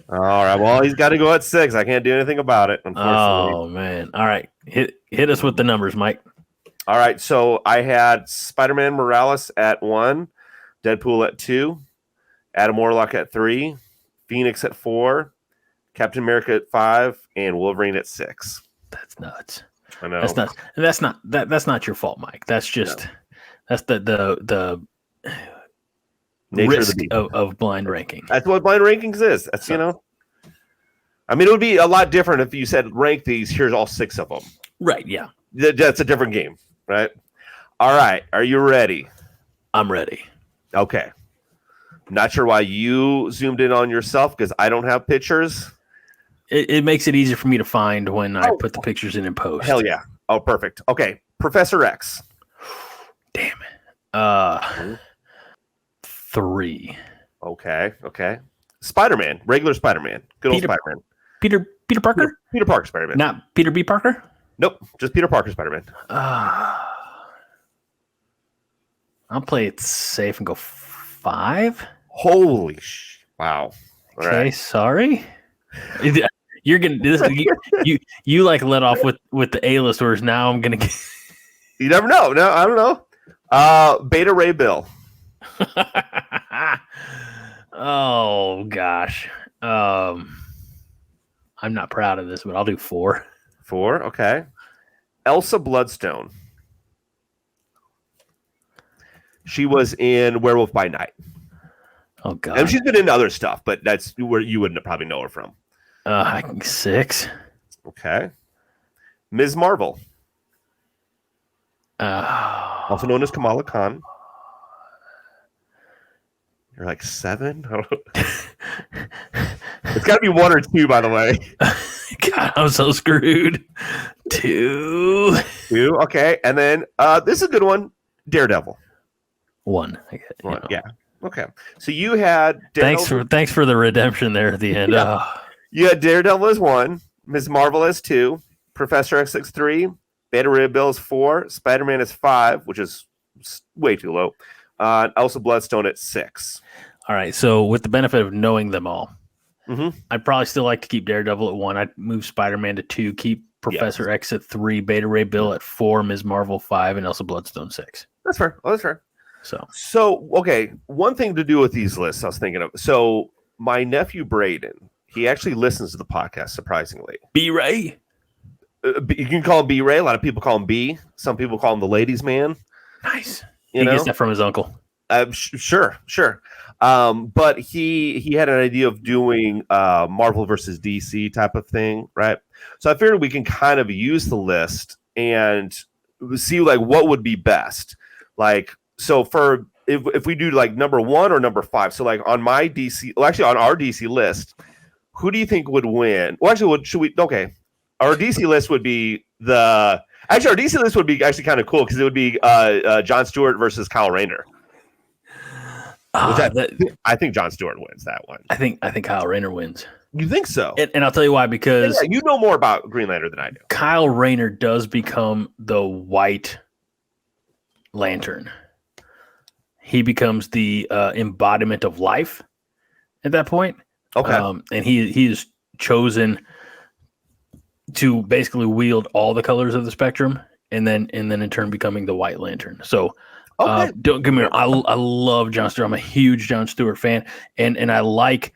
All right. Well, he's got to go at 6. I can't do anything about it, unfortunately. Oh, man. All right. Hit us with the numbers, Mike. All right. So I had Spider-Man Morales at 1, Deadpool at 2, Adam Warlock at 3, Phoenix at 4, Captain America at 5, and Wolverine at 6. That's nuts. I know. That's nuts. And that's not your fault, Mike. That's just that's the Nature risk of, of blind ranking. That's what blind rankings is. That's I mean, it would be a lot different if you said rank these. Here's all 6 of them. Right. Yeah. That's a different game, right? All right. Are you ready? I'm ready. Okay. Not sure why you zoomed in on yourself because I don't have pictures. It makes it easier for me to find when I put the pictures in post. Hell yeah. Oh, perfect. Okay. Professor X. Damn it. 3. Okay. Spider-Man. Regular Spider-Man. Good old Spider-Man. Peter Parker? Peter Parker Spider-Man. Not Peter B. Parker? Nope. Just Peter Parker Spider-Man. I'll play it safe and go 5. Holy wow. All Okay, right. sorry. You're gonna this. You like let off with the A-listers. Now I'm gonna. You never know. No, I don't know. Beta Ray Bill. Oh gosh. I'm not proud of this, but I'll do 4. 4. Okay. Elsa Bloodstone. She was in Werewolf by Night. Oh god. And she's been in other stuff, but that's where you wouldn't probably know her from. 6. Okay. Ms. Marvel. Oh. Also known as Kamala Khan. You're like 7? It's got to be 1 or 2, by the way. God, I'm so screwed. 2. 2, okay. And then this is a good one. Daredevil. 1. Yeah. Okay. So you had Daredevil. Thanks for the redemption there at the end. Yeah. You had Daredevil as 1, Ms. Marvel as 2, Professor X as 3, Beta Ray Bill as 4, Spider-Man as 5, which is way too low. Elsa Bloodstone at 6. All right. So with the benefit of knowing them all, Mm-hmm. I'd probably still like to keep Daredevil at 1. I'd move Spider-Man to 2, keep Professor X at 3, Beta Ray Bill at 4, Ms. Marvel 5, and Elsa Bloodstone 6. That's fair. Oh, that's fair. So okay, one thing to do with these lists I was thinking of. So my nephew Braden, he actually listens to the podcast, surprisingly. B-Ray? You can call him B-Ray. A lot of people call him B. Some people call him the ladies' man. Nice. He gets that from his uncle. Sure. But he had an idea of doing Marvel versus DC type of thing, right? So I figured we can kind of use the list and see like what would be best. Like, so for if we do like number 1 or number 5, so like on my DC, well, actually on our DC list, who do you think would win? Well, actually, our DC list would be our DC list would be actually kind of cool because it would be Jon Stewart versus Kyle Rayner. I think Jon Stewart wins that one. I think Kyle Rayner wins. You think so? And I'll tell you why, because you know more about Green Lantern than I do. Kyle Rayner does become the White Lantern. He becomes the embodiment of life at that point. Okay. And he is chosen to basically wield all the colors of the spectrum, and then in turn becoming the White Lantern. So don't get me wrong, I love Jon Stewart. I'm a huge Jon Stewart fan, and I like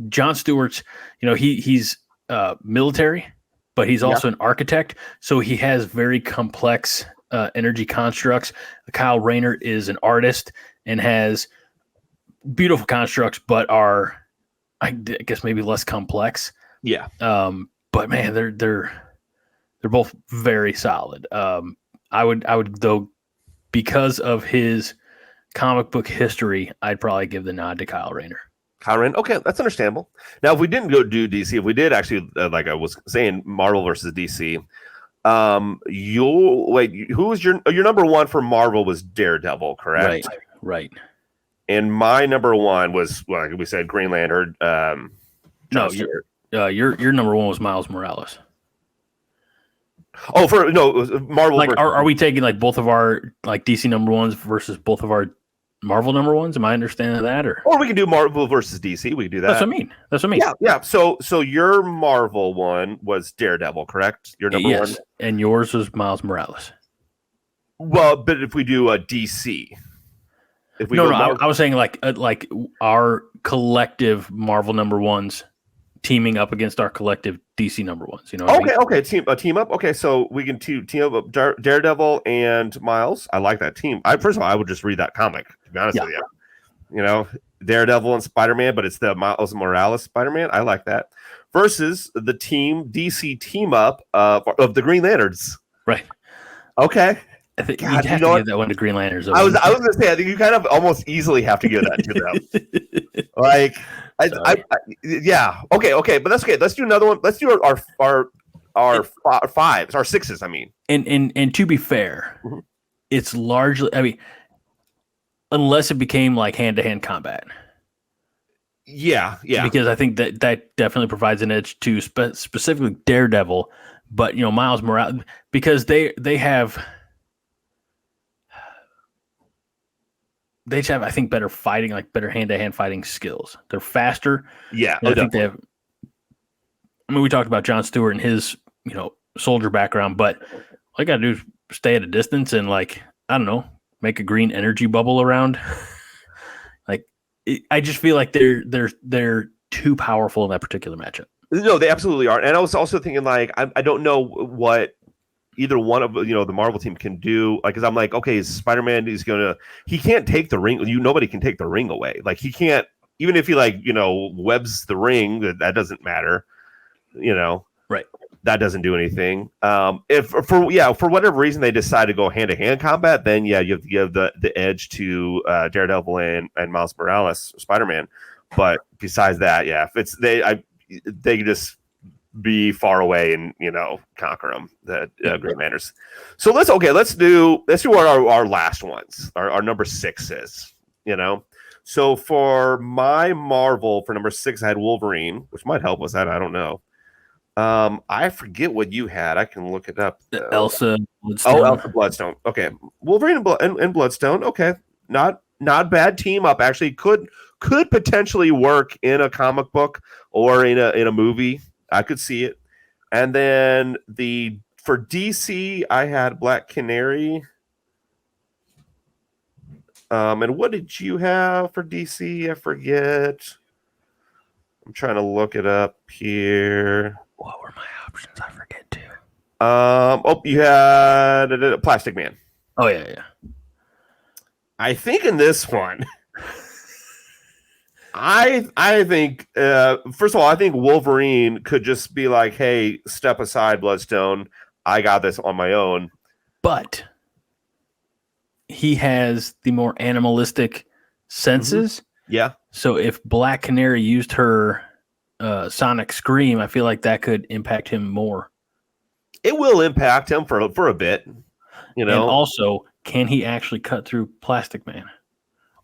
Jon Stewart's. He's military, but he's also an architect, so he has very complex energy constructs. Kyle Rayner is an artist and has beautiful constructs, but are, I guess, maybe less complex. Yeah. But man, they're both very solid. I would though, because of his comic book history, I'd probably give the nod to Kyle Rayner. Kyle Rayner. Okay, that's understandable. Now, if we didn't go do DC, if we did actually, like I was saying, Marvel versus DC, who was your number 1 for Marvel was Daredevil, correct? Right. And my number 1 was, like we said, Green Lantern. No, your number 1 was Miles Morales. Oh, Marvel. Like, are we taking like both of our like DC number 1s versus both of our Marvel number 1s? Am I understanding that, or we can do Marvel versus DC? We can do that. That's what I mean. Yeah. So your Marvel one was Daredevil, correct? Your number 1, and yours was Miles Morales. Well, but if we do a DC. I was saying like our collective Marvel number 1s teaming up against our collective DC number 1s. You know? Okay. Team up. Okay, so we can team up Daredevil and Miles. I like that team. First of all, I would just read that comic, to be honest with you. Daredevil and Spider-Man, but it's the Miles Morales Spider-Man. I like that. Versus the DC team up of the Green Lanterns. Right. Okay. I think you have to give that one to Green Lanterns. I was going to say, I think you kind of almost easily have to give that to them. Like, yeah. Okay, but that's okay. Let's do another one. Let's do our 5s, our 6s. I mean, and to be fair, it's largely. I mean, unless it became like hand-to-hand combat. Yeah. Because I think that definitely provides an edge to specifically Daredevil, but Miles Morales, because they have. They just have, I think, better fighting, like better hand-to-hand fighting skills. They're faster. Yeah, I think they have. I mean, we talked about Jon Stewart and his, soldier background, but all you gotta do is stay at a distance and, like, I don't know, make a green energy bubble around. I just feel like they're too powerful in that particular matchup. No, they absolutely are. And I was also thinking, like, I don't know what either one of the Marvel team can do, like, because I'm like, okay, Spider-Man is he can't take the ring. Nobody can take the ring away. Like, he can't, even if he webs the ring, that doesn't matter. Right. That doesn't do anything. If for whatever reason they decide to go hand to hand combat, then you have to give the edge to Daredevil and Miles Morales, Spider-Man. But besides that, if it's they can just be far away and conquer them, the Green Lanterns. So let's do our last ones, our number 6s. So for my Marvel, for number 6, I had Wolverine, which might help us out. I don't know. I forget what you had. I can look it up. Elsa Bloodstone. Elsa Bloodstone. Okay, Wolverine and Bloodstone. Okay, not bad team up. Actually, could potentially work in a comic book or in a movie. I could see it. And then for DC, I had Black Canary. And what did you have for DC? I forget. I'm trying to look it up here. What were my options? I forget too. You had Plastic Man. Oh yeah. I think in this one, I think first of all, I think Wolverine could just be like, "Hey, step aside, Bloodstone. I got this on my own." But he has the more animalistic senses. Yeah. So if Black Canary used her sonic scream, I feel like that could impact him more. It will impact him for a bit, And also, can he actually cut through Plastic Man?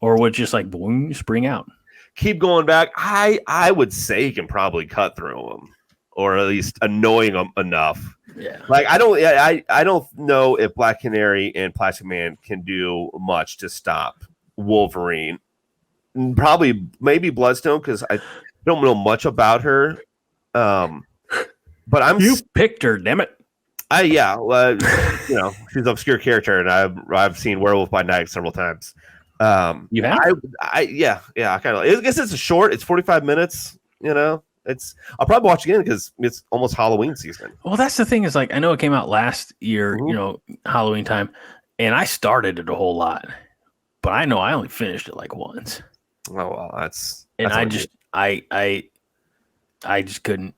Or would just like boing, spring out? Keep going back. I would say he can probably cut through him, or at least annoy him enough. Yeah. Like I don't know if Black Canary and Plastic Man can do much to stop Wolverine. Probably maybe Bloodstone, because I don't know much about her. But you picked her, damn it. She's an obscure character, and I've seen Werewolf by Night several times. You have? I kind of. I guess it's it's 45 minutes. I'll probably watch again because it's almost Halloween season. Well, that's the thing is, like, I know it came out last year, Halloween time, and I started it a whole lot, but I know I only finished it like once. Oh well, that's I just couldn't.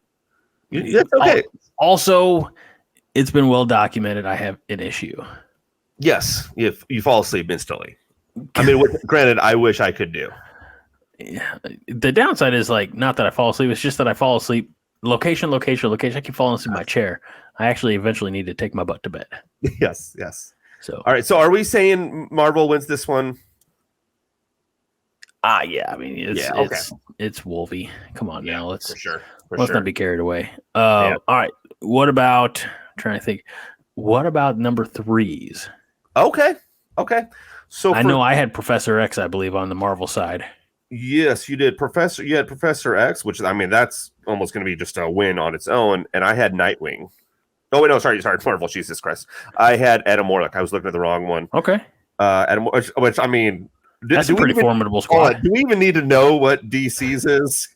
That's okay. Also, it's been well documented. I have an issue. Yes, if you fall asleep instantly. I mean, granted, I wish I could do. Yeah, the downside is like not that I fall asleep. It's just that I fall asleep. Location. I keep falling asleep in my chair. I actually eventually need to take my butt to bed. Yes. So, all right. So, are we saying Marvel wins this one? Yeah. I mean, it's Wolvie. Come on now. Let's not be carried away. All right. What about? I'm trying to think. What about number 3s? Okay. So I know I had Professor X, I believe, on the Marvel side. Yes, you did. You had Professor X, which that's almost going to be just a win on its own. And I had Nightwing. Oh wait, no, sorry, Marvel. Jesus Christ, I had Adam Warlock. I was looking at the wrong one. Okay. Adam, which I mean, that's a pretty formidable squad. Do we even need to know what DC's is?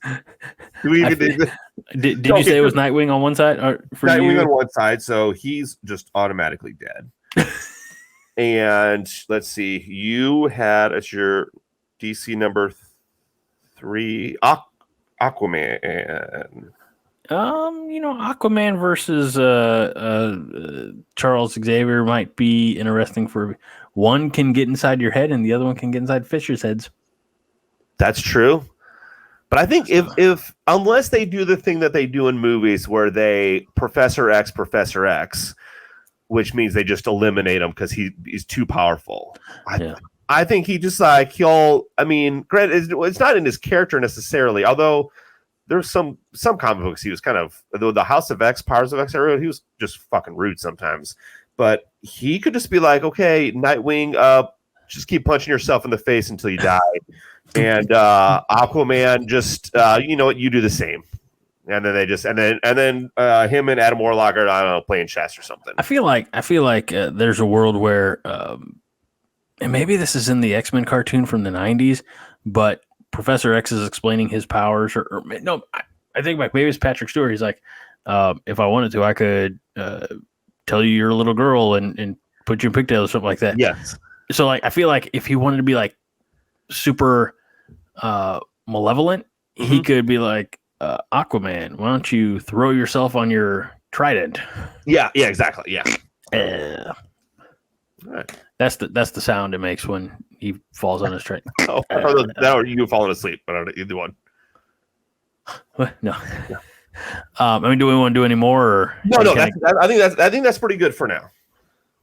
Do we even need to? Did you say it was Nightwing on one side? Or for Nightwing you? on one side, so he's just automatically dead. And let's see, you had as your DC number 3 Aquaman. Aquaman versus Charles Xavier might be interesting. For one can get inside your head and the other one can get inside fishers' heads. That's true. But I think if unless they do the thing that they do in movies where they Professor X, which means they just eliminate him because he's too powerful. I think he just granted, it's not in his character necessarily, although there's some comic books he was kind of the House of X, Powers of X area, he was just fucking rude sometimes. But he could just be like, okay, Nightwing, just keep punching yourself in the face until you die. And Aquaman, just you know what, you do the same. And then him and Adam Warlock are, I don't know, playing chess or something. I feel like there's a world where, and maybe this is in the X-Men cartoon from the 90s, but Professor X is explaining his powers. Or no, I think maybe it's Patrick Stewart. He's like, if I wanted to, I could tell you you're a little girl and put you in pigtails or something like that. Yes. So like, I feel like if he wanted to be like super malevolent, he could be like, Aquaman, why don't you throw yourself on your trident? Yeah, exactly. Yeah. All right. That's the sound it makes when he falls on his trident. That or you falling asleep, but I don't either one. What? No. I mean, do we want to do any more? Or no. I think that's pretty good for now.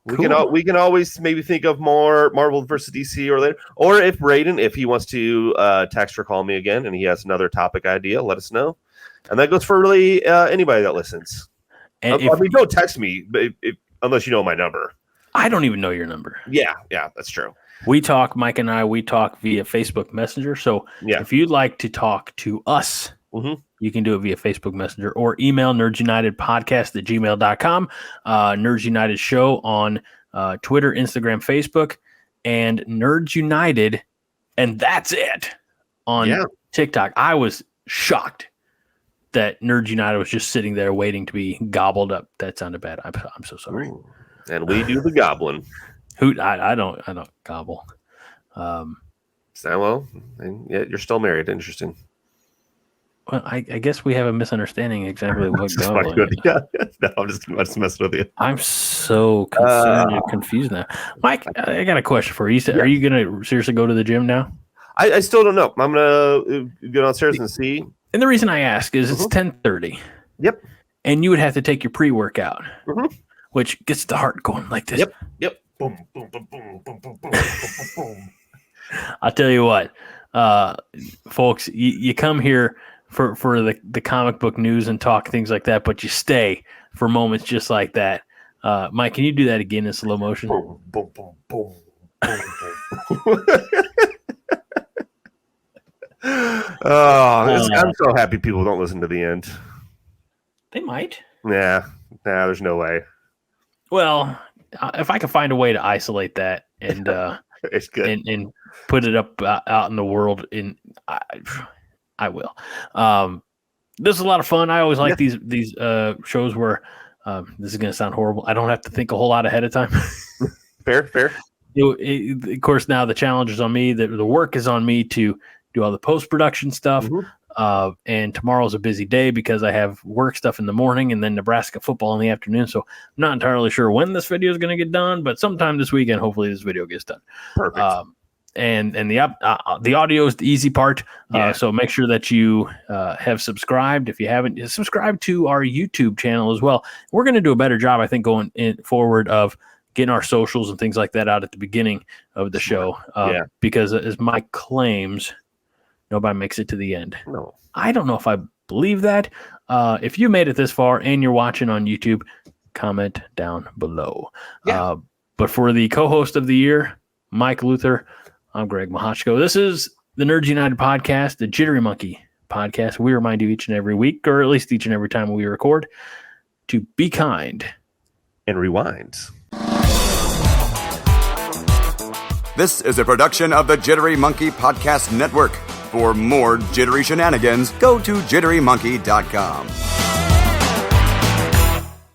Cool. We can always maybe think of more Marvel versus DC or later. Or if Braden, if he wants to text or call me again and he has another topic idea, let us know. And that goes for really anybody that listens. And don't text me unless you know my number. I don't even know your number. Yeah, that's true. Mike and I, we talk via Facebook Messenger. So if you'd like to talk to us, you you can do it via Facebook Messenger or email nerdsunitedpodcast@gmail.com. Nerds United Show on Twitter, Instagram, Facebook, and Nerds United. And that's it on TikTok. I was shocked that Nerds United was just sitting there waiting to be gobbled up. That sounded bad. I'm so sorry. Ooh. And we do the gobbling. I don't gobble. Well, you're still married. Interesting. Well, I guess we have a misunderstanding exactly what gobbling is. Yeah. No, I'm just messing with you. I'm so concerned and confused now. Mike, I got a question for you. Are you going to seriously go to the gym now? I still don't know. I'm going to go downstairs and see. And the reason I ask is it's 10:30. Yep. And you would have to take your pre-workout, which gets the heart going like this. Yep. Boom, boom, boom, boom, boom, boom, boom, boom, boom. I'll tell you what, folks, you come here for the comic book news and talk things like that, but you stay for moments just like that. Mike, can you do that again in slow motion? Boom, boom, boom, boom, boom, boom. I'm so happy people don't listen to the end. They might. Nah, there's no way. Well, if I can find a way to isolate that and It's good. and put it up out in the world, I will. This is a lot of fun. I always like these shows where this is going to sound horrible. I don't have to think a whole lot ahead of time. Fair. Of course, now the challenge is on me. The work is on me to do all the post-production stuff. And tomorrow's a busy day because I have work stuff in the morning and then Nebraska football in the afternoon. So I'm not entirely sure when this video is going to get done, but sometime this weekend, hopefully this video gets done. Perfect. And the audio is the easy part. So make sure that you have subscribed. If you haven't, subscribe to our YouTube channel as well. We're going to do a better job, I think, going forward of getting our socials and things like that out at the beginning of the show. Because as Mike claims, nobody makes it to the end. No. I don't know if I believe that. If you made it this far and you're watching on YouTube, comment down below. But for the co-host of the year, Mike Luther, I'm Greg Mahachko. This is the Nerds United podcast, the Jittery Monkey podcast. We remind you each and every week, or at least each and every time we record, to be kind. And rewind. This is a production of the Jittery Monkey Podcast Network. For more jittery shenanigans, go to jitterymonkey.com.